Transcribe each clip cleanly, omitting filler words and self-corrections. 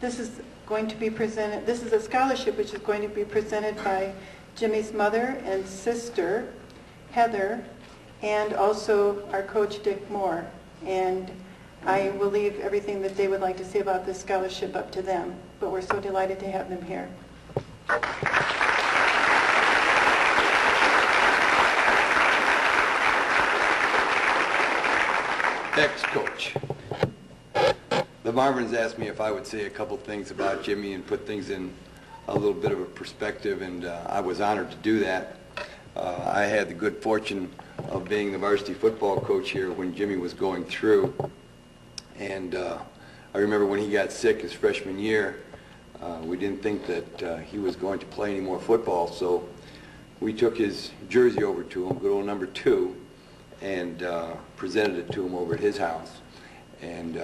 This is going to be presented, this is a scholarship which is going to be presented by Jimmy's mother and sister, Heather, and also our coach, Dick Moore. And I will leave everything that they would like to say about this scholarship up to them, but we're so delighted to have them here. Ex-coach. The Marvins asked me if I would say a couple things about Jimmy and put things in a little bit of a perspective, and I was honored to do that. I had the good fortune of being the varsity football coach here when Jimmy was going through, and I remember when he got sick his freshman year, we didn't think that he was going to play any more football, so we took his jersey over to him, good old number 2, and presented it to him over at his house. And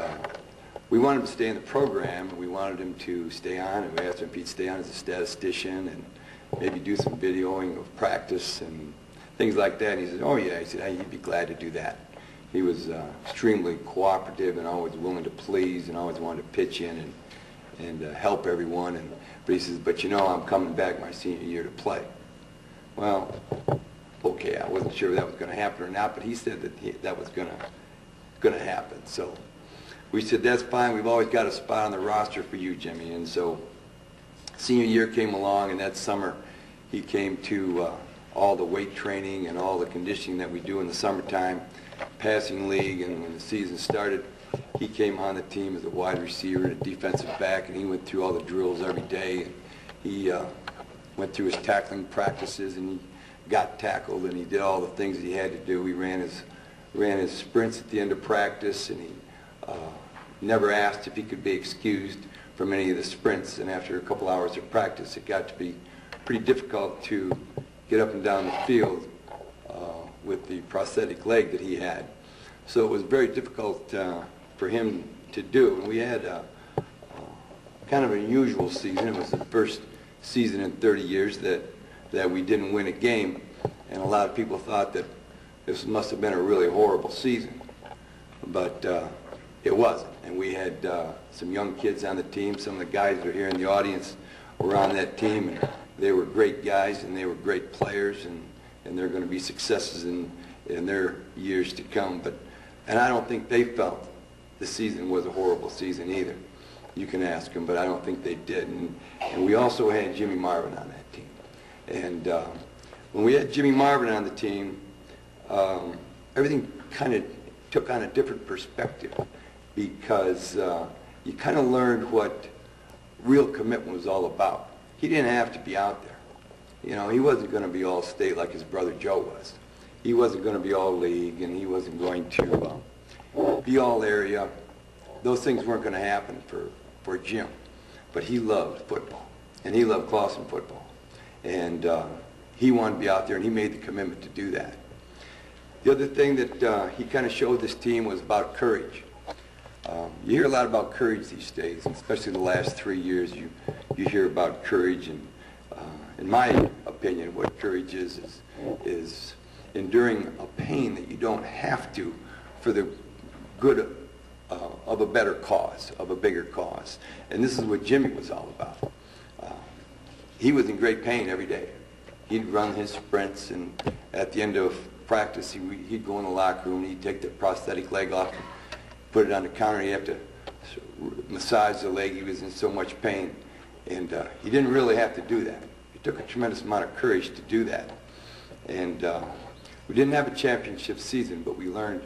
we wanted him to stay in the program, and we wanted him to stay on, and we asked him if he'd stay on as a statistician and maybe do some videoing of practice and things like that. And he said, oh yeah, he said, he'd be glad to do that. He was extremely cooperative and always willing to please and always wanted to pitch in and help everyone. But he says, but you know, I'm coming back my senior year to play. Well, okay, I wasn't sure if that was going to happen or not, but he said that that was going to happen. So we said, that's fine. We've always got a spot on the roster for you, Jimmy. And so senior year came along, and that summer he came to all the weight training and all the conditioning that we do in the summertime, passing league, and when the season started, he came on the team as a wide receiver and a defensive back, and he went through all the drills every day. And he went through his tackling practices, and he got tackled, and he did all the things that he had to do. He ran his sprints at the end of practice, and he never asked if he could be excused from any of the sprints. And after a couple hours of practice, it got to be pretty difficult to get up and down the field with the prosthetic leg that he had. So it was very difficult for him to do. And we had kind of an unusual season. It was the first season in 30 years that we didn't win a game, and a lot of people thought that this must have been a really horrible season, but it wasn't. And we had some young kids on the team. Some of the guys that are here in the audience were on that team, and they were great guys, and they were great players, and they're going to be successes in their years to come. And I don't think they felt the season was a horrible season either. You can ask them, but I don't think they did. And we also had Jimmy Marvin on that team. And when we had Jimmy Marvin on the team, everything kind of took on a different perspective, because you kind of learned what real commitment was all about. He didn't have to be out there. You know, he wasn't going to be all state like his brother Joe was. He wasn't going to be all league, and he wasn't going to be all area. Those things weren't going to happen for Jim. But he loved football, and he loved Clawson football. And he wanted to be out there, and he made the commitment to do that. The other thing that he kind of showed this team was about courage. You hear a lot about courage these days, especially the last 3 years. You hear about courage, and in my opinion, what courage is enduring a pain that you don't have to for the good of a better cause, of a bigger cause. And this is what Jimmy was all about. He was in great pain every day. He'd run his sprints, and at the end of practice, he'd go in the locker room, and he'd take the prosthetic leg off, and put it on the counter, and he'd have to massage the leg. He was in so much pain. And he didn't really have to do that. It took a tremendous amount of courage to do that. And we didn't have a championship season, but we learned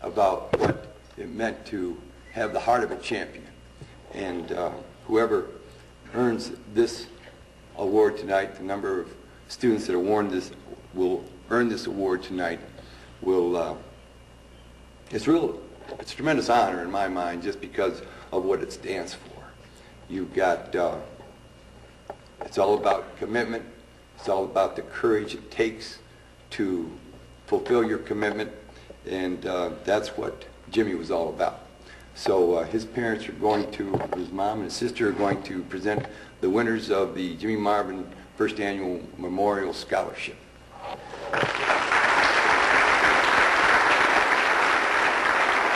about what it meant to have the heart of a champion. And whoever earns this award tonight, the number of students that will earn this award tonight, it's a tremendous honor in my mind, just because of what it stands for. You've got, it's all about commitment. It's all about the courage it takes to fulfill your commitment, and that's what Jimmy was all about. So his parents are going to, his mom and his sister are going to present the winners of the Jimmy Marvin First Annual Memorial Scholarship.